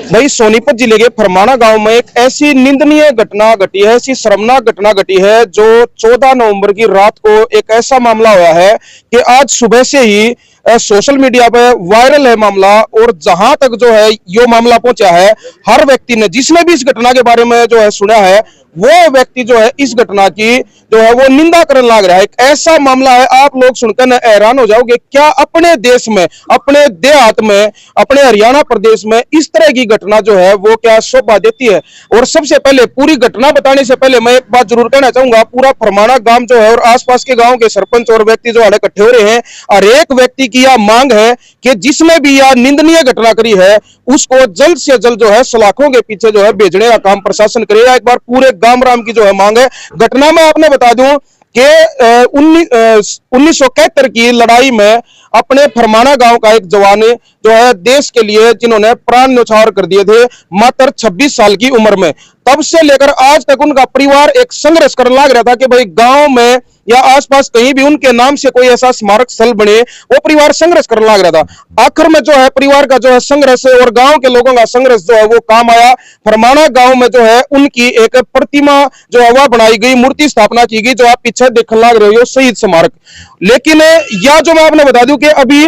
भाई सोनीपत जिले के फरमाना गांव में एक ऐसी निंदनीय घटना घटी है, ऐसी शर्मनाक घटना घटी है जो 14 नवंबर की रात को एक ऐसा मामला हुआ है कि आज सुबह से ही सोशल मीडिया पे वायरल है मामला। और जहां तक जो है यो मामला पहुंचा है, हर व्यक्ति ने जिसने भी इस घटना के बारे में जो है सुना है, वो व्यक्ति जो है इस घटना की जो है वो निंदा करने लग रहा है। एक ऐसा मामला है, आप लोग सुनकर हैरान हो जाओगे, क्या अपने देश में, अपने देहात में, अपने हरियाणा प्रदेश में इस तरह की घटना जो है वो क्या शोभा देती है। और सबसे पहले पूरी घटना बताने से पहले मैं एक बात जरूर कहना चाहूंगा, पूरा फरमाना गांव जो है और आसपास के गांव के सरपंच और व्यक्ति जो इकट्ठे हो रहे हैं, हर एक व्यक्ति की यह मांग है कि जिसने भी यह निंदनीय घटना करी है उसको जल्द से जल्द जो है सलाखों के पीछे जो है भेजने का काम प्रशासन करेगा। एक बार पूरे गांव राम की जो है मांग है। घटना में आपने बता दूं कि 1971 की लड़ाई में अपने फरमाना गांव का एक जवान जो है देश के लिए जिन्होंने प्राण न्यौछावर कर दिए थे मात्र 26 साल की उम्र में, तब से लेकर आज तक उनका परिवार एक संघर्ष करने लग रहा था कि भाई गांव में या आसपास कहीं भी उनके नाम से कोई ऐसा स्मारक स्थल बने। वो परिवार संघर्ष करने लग रहा था। आखिर में जो है परिवार का जो है संघर्ष और गांव के लोगों का संघर्ष जो है वो काम आया। फरमाना गांव में जो है उनकी एक प्रतिमा जो है वह बनाई गई, मूर्ति स्थापना की गई, जो आप पीछे देखने लग रहे हो शहीद स्मारक। लेकिन या जो मैं आपने बता दूं कि अभी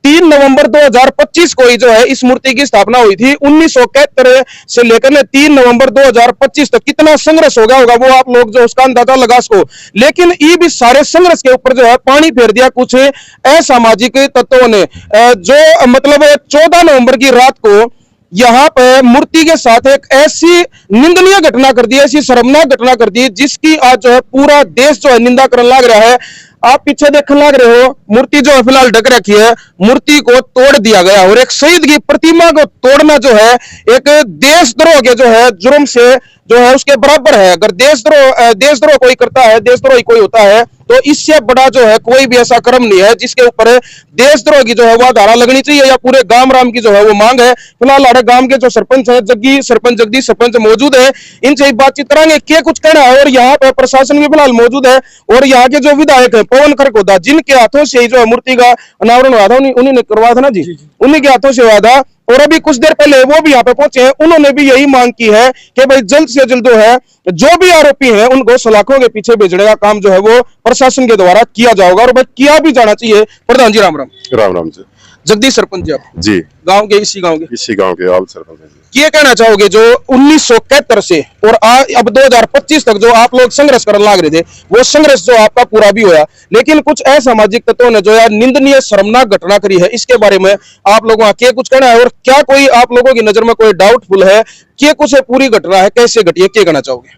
3 नवंबर 2025 को ही जो है इस मूर्ति की स्थापना हुई थी। 1971 से लेकर 3 नवंबर 2025 तक कितना संघर्ष हो गया होगा वो आप लोग जो उसका अंदाजा लगा सको। लेकिन ये भी सारे संघर्ष के ऊपर जो है पानी फेर दिया कुछ असामाजिक तत्वों ने, जो मतलब 14 नवंबर की रात को यहां पर मूर्ति के साथ एक ऐसी निंदनीय घटना कर दी, ऐसी शर्मनाक घटना कर दी जिसकी आज जो है पूरा देश जो है निंदा करने लग रहा है। आप पीछे देखने लग रहे हो, मूर्ति जो है फिलहाल ढक रखी है, मूर्ति को तोड़ दिया गया और एक शहीद की प्रतिमा को तोड़ना जो है एक देशद्रोह के जो है जुर्म से जो है उसके बराबर है। अगर देशद्रोह कोई करता है, देशद्रोही कोई होता है, तो इससे बड़ा जो है कोई भी ऐसा कर्म नहीं है जिसके ऊपर देशद्रोह की जो है वह धारा लगनी चाहिए। या पूरे गांव राम की जो है वो मांग है। फिलहाल हमारे गांव के जो सरपंच है जगदीश सरपंच मौजूद है, इनसे बातचीत कराएंगे क्या कुछ कहना है। और यहाँ पर प्रशासन भी फिलहाल मौजूद है और यहाँ के जो विधायक है पवन खरकोदा, जिनके हाथों से जो है मूर्ति का अनावरण हुआ था, उन्हीं ने करवाया था ना जी, उन्हीं के हाथों से हुआ था। और अभी कुछ देर पहले वो भी यहाँ पे पहुंचे हैं, उन्होंने भी यही मांग की है कि भाई जल्द से जल्द जो है जो भी आरोपी हैं उनको सलाखों के पीछे भेजने का काम जो है वो प्रशासन के द्वारा किया जाएगा और भाई किया भी जाना चाहिए। प्रधान जी राम राम। राम राम जी। जगदीश सरपंच जी आप जी गांव के इसी गांव के आप सरपंच हैं जी। क्या कहना चाहोगे जो 1971 से और अब 2025 तक जो आप लोग संघर्ष करने लग रहे थे, वो संघर्ष जो आपका पूरा भी हुआ, लेकिन कुछ असामाजिक तत्वों ने जो है निंदनीय शर्मनाक घटना करी है, इसके बारे में आप लोगों का क्या कुछ कहना है। और क्या कोई आप लोगों की नजर में कोई डाउटफुल है, क्या कुछ पूरी घटना है, कैसे घटी है, क्या कहना चाहोगे।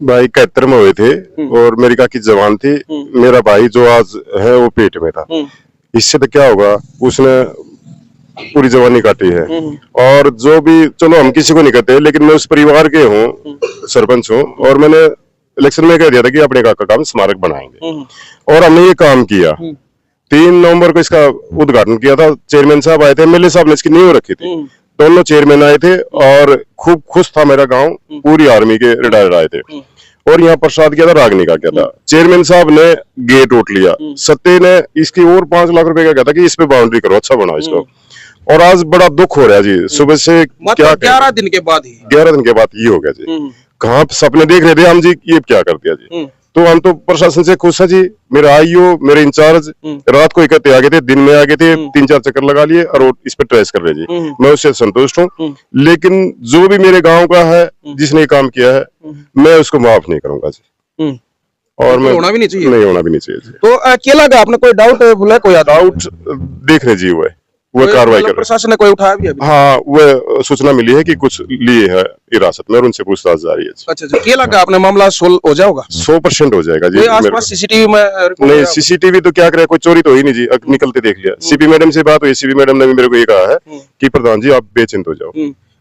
भाई 71 में हुए थे और मेरी काकी जवान थी, मेरा भाई जो आज है वो पेट में था। इससे तो क्या होगा, उसने पूरी जवानी काटी है। और जो भी, चलो हम किसी को नहीं कहते, लेकिन मैं उस परिवार के हूँ, सरपंच हूँ, और मैंने इलेक्शन में कह दिया था कि अपने काका का हम स्मारक बनाएंगे और हमने ये काम किया। 3 नवंबर को इसका उद्घाटन किया था, चेयरमैन साहब आए थे, एमएलए साहब ने इसकी नींव रखी थी, दोनों चेयरमैन आए थे और खूब खुश था मेरा गाँव, पूरी आर्मी के रिटायर्ड आए थे। और यहाँ प्रसाद किया था, रागनी का किया था। चेयरमैन साहब ने गेट उठ लिया, सत्ते ने इसकी और 5 लाख रुपए का कहता कि इस पे बाउंड्री करो, अच्छा बनाओ इसको। और आज बड़ा दुख हो रहा है जी, सुबह से क्या 11 दिन के बाद ये हो गया जी। कहाँ सपने देख रहे थे हम जी, ये क्या कर दिया जी। तो हम तो प्रशासन से खुश है जी। मेरा आईओ, मेरे इंचार्ज रात को इकट्ठे आ गए थे, दिन में आ गए थे, 3-4 चक्कर लगा लिए और इस पे ट्रेस कर रहे जी। मैं उससे संतुष्ट हूँ, लेकिन जो भी मेरे गांव का है जिसने काम किया है, मैं उसको माफ नहीं करूंगा जी। और मैं होना भी नहीं चाहिए जी। तो अकेला का आपने कोई डाउट बोला, कोई डाउट देख रहे जी, वो कार्रवाई कर प्रशासन ने कोई उठाया भी अभी? हाँ, वो सूचना मिली है कि कुछ लिए है हिरासत में और उनसे पूछताछ जारी है। अच्छा, क्या लगा आपने मामला सोल्व हो जाएगा? 100% हो जाएगा जी। आसपास सीसीटीवी में नहीं, सीसीटीवी तो क्या करे, कोई चोरी तो ही नहीं जी, निकलते देख लिया। सीपी मैडम से बात हुई, सीपी मैडम ने भी मेरे को ये कहा है कि प्रधान जी आप बेचिंत हो जाओ।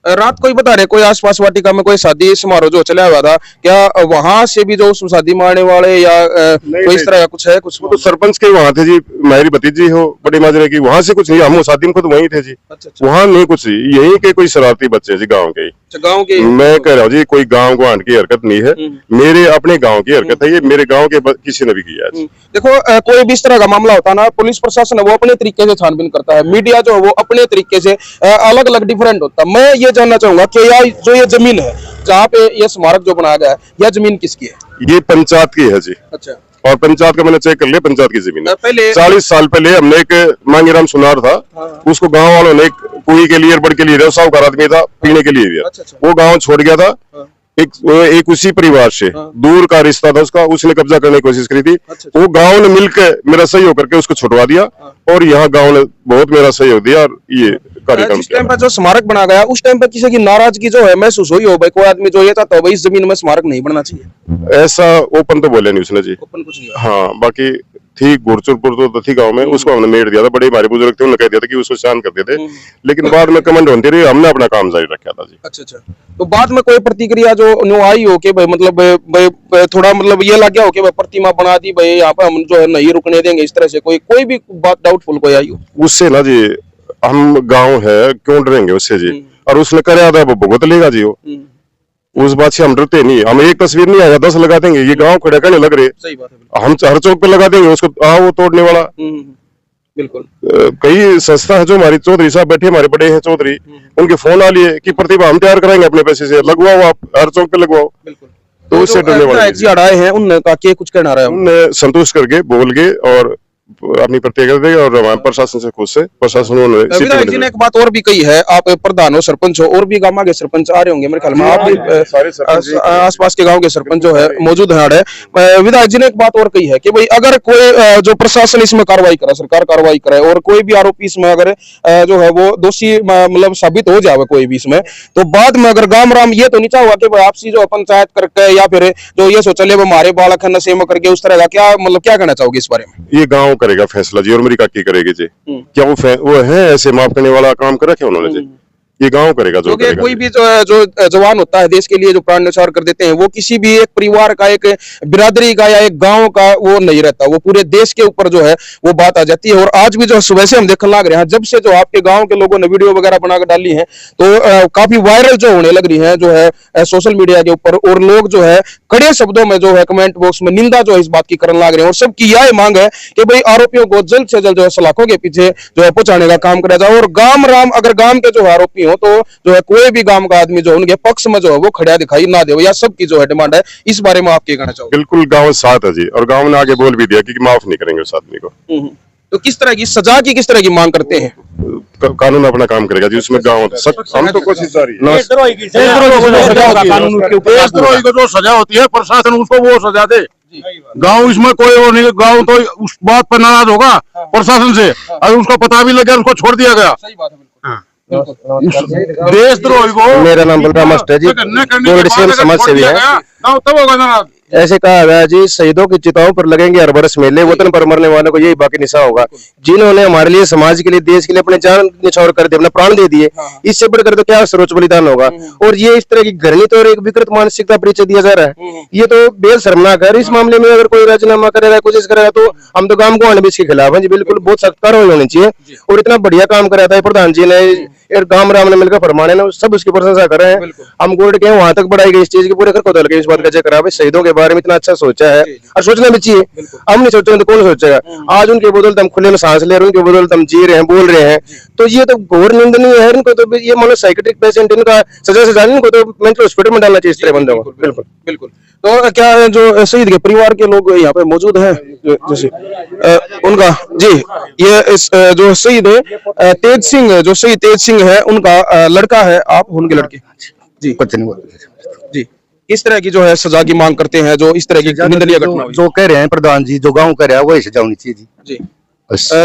रात को ही बता रहे कोई आसपास वाटिका में कोई शादी समारोह जो चला हुआ था, क्या वहां से भी जो उस शादी मारने वाले या कोई इस तरह का कुछ है? कुछ वो तो सरपंच के वहां थे जी, मेरी भतीजी हो बड़ी माजरे की, वहां से कुछ नहीं, हम शादी में खुद वहीं थे जी। अच्छा। वहां नहीं कुछ, यही के कोई शरारती बच्चे जी गाँव के। गाँव के? मैं कह रहा हूँ जी, कोई गाँव को आंट की हरकत नहीं है, मेरे अपने गाँव की हरकत है ये, मेरे गाँव के किसी ने भी किया है। देखो कोई भी इस तरह का मामला होता है ना, पुलिस प्रशासन है वो अपने तरीके से छानबीन करता है, मीडिया जो है वो अपने तरीके से अलग अलग डिफरेंट होता है। मैं ये जानना चाहूंगा कि यार जो ये जमीन है जहाँ पे ये स्मारक जो बनाया गया है, यह जमीन किसकी है? ये पंचायत की है जी। अच्छा। और पंचायत का मैंने चेक कर लिया, पंचायत की जमीन है। पहले 40 साल पहले हमने एक मांगीराम सुनार था, उसको गांव वालों ने एक कुई के लिए, बड़ के लिए, साहूकार आदमी था, पीने के लिए दिया। वो गांव छोड़ गया था, एक उसी परिवार से दूर का रिश्ता था उसका, उसने कब्जा करने की कोशिश करी थी। वो गांव ने मिलकर मेरा सहयोग करके उसको छुड़वा दिया, और यहाँ गांव ने बहुत मेरा सहयोग दिया, और ये कार्यक्रम जिस टाइम पर जो स्मारक बना गया उस टाइम पर किसी की नाराजगी जो है महसूस हुई हो भाई, कोई आदमी जो ये चाहता हो भाई इस जमीन में स्मारक नहीं बनना चाहिए? ऐसा ओपन तो बोले नहीं उसने जी। ओपन कुछ नहीं। हाँ, बाकी थी गुरचुरपुर तो थी गांव में, उसको हमने मेट दिया था, बड़े हमारे बुजुर्ग थे, उन्होंने कह दिया था कि उसको शांत कर देते, लेकिन बाद में कमेंट होती रही, हमने अपना काम जारी रखा था जी। अच्छा। तो बाद में कोई प्रतिक्रिया जो न्यू आई हो कि भाई मतलब भाई थोड़ा मतलब ये लग गया हो कि भाई प्रतिमा बना दी भाई यहाँ पे हम जो है नहीं रुकने देंगे, इस तरह से कोई भी बात डाउटफुल कोई आई हो? उससे ना जी, हम गांव है क्यों डरेंगे उससे जी, और उसने कराया था वो भुगत लेगा जी। वो उस बात से हम डरते नहीं, हम एक तस्वीर नहीं आया 10 लगा देंगे, ये गांव खड़े करने लग रहे। सही बात है। हम हर चौक पे लगा देंगे उसको, वो तोड़ने वाला। बिल्कुल। कई संस्था है जो हमारी चौधरी साहब बैठे, हमारे बड़े हैं चौधरी, उनके फोन आ लिए कि प्रतिभा हम तैयार कराएंगे अपने पैसे से, लगवाओ आप हर चौक पे लगवाओ। बिल्कुल। तो उससे डरने वाले आए हैं उनने कहा कि कुछ कहना रहा है, उनने संतुष्ट करके बोल गए और अपनी प्रतिक्रिया देगा, और हमारे प्रशासन से खुद से प्रशासन विधायक जी ने एक बात और भी कही है, आप प्रधान हो, सरपंच हो, और भी गांव के सरपंच आ रहे होंगे मेरे ख्याल में, आप भी आसपास के गांव के सरपंच जो है मौजूद है। विधायक जी ने एक बात और कही है कि भाई अगर कोई जो प्रशासन इसमें कार्रवाई करे, सरकार कार्रवाई करे, और कोई भी आरोपी इसमें अगर जो है वो दोषी मतलब साबित हो जाए कोई भी इसमें, तो बाद में अगर गांव राम ये तो नहीं चाहोगा कि भाई आपसी जो पंचायत करके या फिर जो ये सोच ले वो हमारे बालक है नशे में करके, उस तरह का क्या मतलब क्या कहना चाहोगे इस बारे में? ये गांव करेगा फैसला जी, और मेरी काकी करेगी जी। क्या वो है ऐसे माफ करने वाला काम कर रखे उन्होंने जी? ये गांव करेगा जो करेगा। कोई भी जो जवान होता है देश के लिए जो प्राण न्यौछावर कर देते हैं, वो किसी भी एक परिवार का, एक बिरादरी का या एक गांव का वो नहीं रहता, वो पूरे देश के ऊपर जो है वो बात आ जाती है। और आज भी जो सुबह से हम देखने लग रहे हैं, जब से जो आपके गांव के लोगों ने वीडियो वगैरह बनाकर डाली है, तो काफी वायरल जो होने लग रही है जो है सोशल मीडिया के ऊपर, और लोग जो है कड़े शब्दों में जो है कमेंट बॉक्स में निंदा जो है इस बात की करने लग रहे हैं, और सबकी यह मांग है कि भाई आरोपियों को जल्द से जल्द जो है सलाखों के पीछे जो है पहुंचाने का काम करा जाए, और गांव राम अगर गांव के जो है आरोपी हो तो जो है कोई भी गांव का आदमी जो उनके पक्ष में जो है वो खड़ा दिखाई ना दे, या सबकी जो है डिमांड है। इस बारे में आप क्या कहना चाहोगे? बिल्कुल, गांव साथ है जी, और गांव ने आगे बोल भी दिया कि माफ नहीं करेंगे उस आदमी को। तो किस तरह की सजा की किस तरह की मांग करते हैं? कानून अपना काम करेगा जी, उसमें गांव हम तो कोशिश जारी है। देशद्रोही को जो सजा होती है प्रशासन उसको वो सजा दे, गांव इसमें कोई वो नहीं, गांव तो उस बात पर नाराज होगा प्रशासन से, और उसको पता भी लग गया उसको छोड़ दिया गया। सही बात है। देशद्रोही को, मेरा नाम बलराम मास्टर जी, समाज सेवी है। गांव तब होगा नाराज। ऐसे कहा गया जी, शहीदों की चिताओं पर लगेंगे हर बरस मेले, वतन पर मरने वालों को यही बाकी निशा होगा। जिन्होंने हमारे लिए, समाज के लिए, देश के लिए अपने जान निछावर कर दिए, अपना प्राण दे दिए, इससे बढ़कर तो क्या सर्वोच्च बलिदान होगा। और ये इस तरह की घृणित और एक विकृत मानसिकता परिचय दिया जा रहा है, ये तो बेहद शर्मनाक है। इस मामले में अगर कोई राजीनामा करेगा, कोशिश करेगा, तो हम तो गांव को आने इसके खिलाफ है जी। बिल्कुल बहुत सख्त कार्रवाई होनी चाहिए, और इतना बढ़िया काम करा था प्रधान जी ने, गांव राम ने मिलकर फरमाने ना, सब उसकी प्रशंसा कर रहे हैं। हम कोर्ट के वहां तक बढ़ाई गई इस चीज की, पूरे खरकोदल के इस बात का जिक्र है, शहीदों के बारे में इतना अच्छा सोचा है, और सोचना भी चाहिए। हम नहीं सोचेंगे तो कौन सोचेगा? आज उनके बदौलत हम खुले में सांस ले रहे हैं, उनके बदौलत हम जी रहे हैं, बोल रहे हैं, तो ये तो घोर निंदनीय है। इनको तो ये मान लो साइकेट्रिक पेशेंट, इनका सजा से इनको तो मेंटल हॉस्पिटल में डालना चाहिए इस तरह बंदों को। बिल्कुल बिल्कुल। तो क्या जो शहीद के परिवार के लोग यहाँ पे मौजूद हैं, जैसे उनका जी, ये इस जो शहीद है तेज सिंह, जो शहीद तेज सिंह है उनका लड़का है, आप उनके लड़के जी जी, इस तरह की जो है सजा की मांग करते हैं, जो इस तरह की निंदनीय घटना हुई। जो कह रहे हैं प्रधान जी, जो गाँव कह रहा है वही सजा होनी चाहिए जी।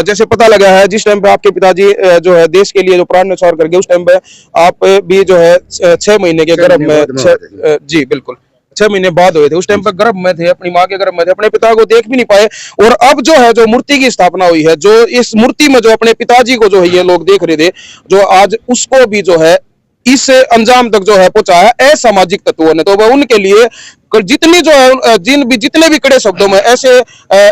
जैसे पता लगा है जिस टाइम पे आपके पिताजी जो है देश के लिए जो प्राण न्यौछावर करके, उस टाइम पे आप भी जो है 6 महीने के गर्भ में, जी बिल्कुल 6 महीने बाद हुए थे, उस टाइम पर गर्भ में थे, अपनी माँ के गर्भ में थे, अपने पिता को देख भी नहीं पाए। और अब जो है जो मूर्ति की स्थापना हुई है, जो इस मूर्ति में जो अपने पिताजी को जो है ये लोग देख रहे थे, जो आज उसको भी जो है इस अंजाम तक जो है पहुंचा है असामाजिक तत्वों ने। तो वह उनके लिए जितनी जो है जितने भी कड़े शब्दों में ऐसे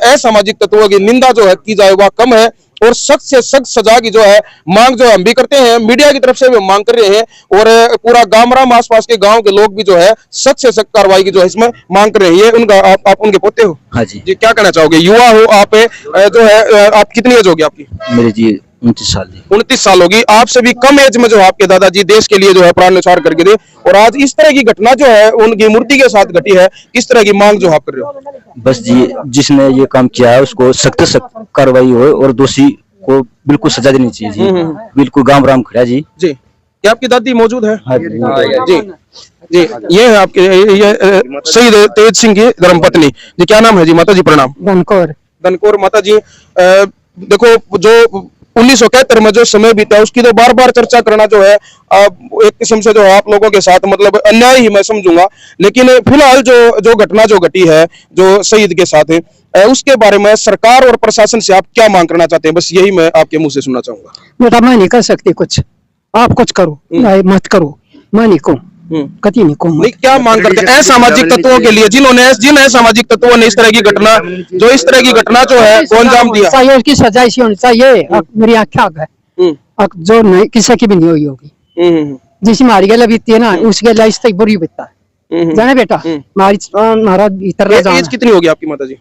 असामाजिक तत्वों की निंदा जो है की जाए वह कम है, और सख्त से सख्त सजा की जो है मांग जो हम भी करते हैं, मीडिया की तरफ से भी मांग कर रहे हैं, और पूरा गामराम आसपास के गांव के लोग भी जो है सख्त से सख्त कार्रवाई की जो है इसमें मांग कर रहे हैं। उनका आप उनके पोते हो? हाँ जी। जी, क्या कहना चाहोगे? युवा हो आप, जो है आप कितनी एज होगी आपकी? मेरी जी 29 साल जी। 29 साल होगी। आपसे भी कम एज में जो आपके दादाजी देश के लिए जो है प्राण न्यौछावर करके थे, और आज इस तरह की घटना जो है उनकी मूर्ति के साथ घटी है, किस तरह की मांग जो आप कर रहे हो? बस जी, जिसने ये काम किया है उसको सख्त से सख्त कार्रवाई हो और दोषी को बिल्कुल सजा देनी चाहिए जी। बिल्कुल गाम राम खड़ा जी। जी, क्या आपकी दादी मौजूद है? हाँ जी। जी जी, ये है आपके ये शहीद तेज सिंह की धर्मपत्नी जी। क्या नाम है जी? माता जी प्रणाम। धनकौर माता जी, देखो जो 1971 में जो समय बीता उसकी तो बार बार चर्चा करना जो है एक किस्म से जो है आप लोगों के साथ मतलब अन्याय ही मैं समझूंगा, लेकिन फिलहाल जो घटना जो घटी है जो शहीद के साथ है, उसके बारे में सरकार और प्रशासन से आप क्या मांग करना चाहते हैं? बस यही मैं आपके मुंह से सुनना चाहूंगा। बेटा मैं नहीं कर सकती कुछ, आप कुछ करो, मत करो, मैं नहीं कहूँ, कति नहीं कहूँ। नहीं, क्या मांग करते हैं असामाजिक तत्वों के लिए जिन असामाजिक तत्वों ने इस तरह की घटना जो है वो अंजाम दिया? चाहिए उसकी सजा ऐसी होनी चाहिए। मेरी आंखें आग है, जो नहीं किसी की भी नहीं हुई होगी, जिस मारी गला बीतती है ना उसके लिए इस तक बुरी बीतता है। जाने बेटा हमारा भीतर एज कितनी होगी आपकी माता जी?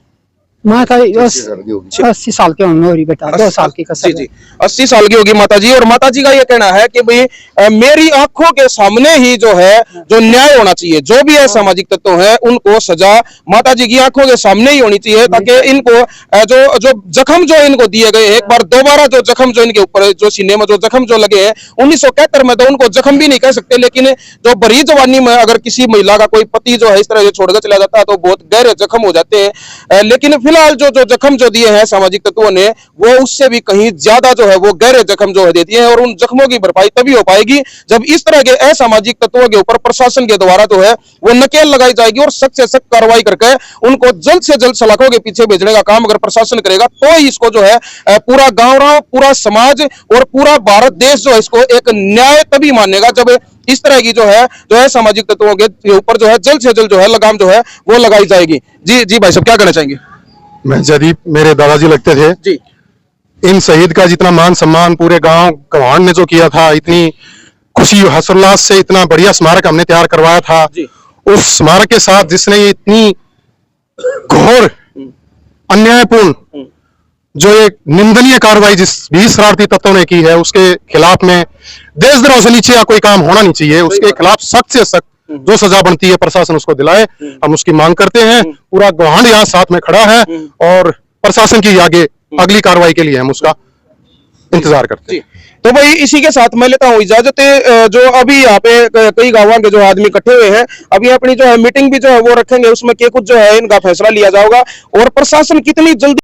माँ का 80 साल के उम्र हो रही बेटा, 2 साल की कसर। जी, 80 साल की होगी माता जी। और माता जी का ये कहना है कि भाई मेरी आंखों के सामने ही जो है जो न्याय होना चाहिए, जो भी असामाजिक तत्व है उनको सजा माता जी की आंखों के सामने ही होनी चाहिए, ताकि इनको जो जख्म जो इनको दिए गए एक बार दोबारा जो जख्म जो इनके ऊपर जो सीने में जो जख्म जो लगे हैं 1971 में, तो उनको जख्म भी नहीं कह सकते, लेकिन जो बड़ी जवानी में अगर किसी महिला का कोई पति जो है इस तरह से छोड़कर चला जाता है तो बहुत गहरे जख्म हो जाते हैं। लेकिन फिलहाल जो जख्म जो दिए हैं सामाजिक तत्वों ने वो उससे भी कहीं ज्यादा जो है वो गहरे जख्म जो है देती है, और उन जख्मों की भरपाई तभी हो पाएगी जब इस तरह के असामाजिक तत्वों के ऊपर प्रशासन के द्वारा जो है वो नकेल लगाई जाएगी, और सख्त से सख्त कार्रवाई करके उनको जल्द से जल्द सलाखों के पीछे भेजने का काम अगर प्रशासन करेगा तो ही इसको जो है पूरा गांव, पूरा समाज और पूरा भारत देश जो है इसको एक न्याय तभी मानेगा जब इस तरह की जो है सामाजिक तत्वों के ऊपर जो है जल्द से जल्द जो है लगाम जो है वो लगाई जाएगी। जी जी भाई साहब, क्या कहना चाहेंगे? मैं जदीप मेरे दादाजी लगते थे जी। इन शहीद का जितना मान सम्मान पूरे गांव गवान ने जो किया था, इतनी खुशी हर्षोल्लास से इतना बढ़िया स्मारक हमने तैयार करवाया था, उस स्मारक के साथ जिसने इतनी घोर अन्यायपूर्ण जो एक निंदनीय कार्रवाई जिस भी शरारती तत्वों ने की है उसके खिलाफ में देशद्रोह से नीचे या कोई काम होना नहीं चाहिए। उसके खिलाफ सख्त से सख्त जो सजा बनती है प्रशासन उसको दिलाए, हम उसकी मांग करते हैं। पूरा गवांड यहाँ साथ में खड़ा है और प्रशासन की आगे अगली कार्रवाई के लिए हम उसका इंतजार करते हैं। तो भाई इसी के साथ मैं लेता हूँ इजाजत। जो अभी यहाँ पे कई गांवों के जो आदमी इकट्ठे हुए हैं, अभी अपनी जो है मीटिंग भी जो है वो रखेंगे, उसमें क्या कुछ जो है इनका फैसला लिया जाएगा और प्रशासन कितनी जल्दी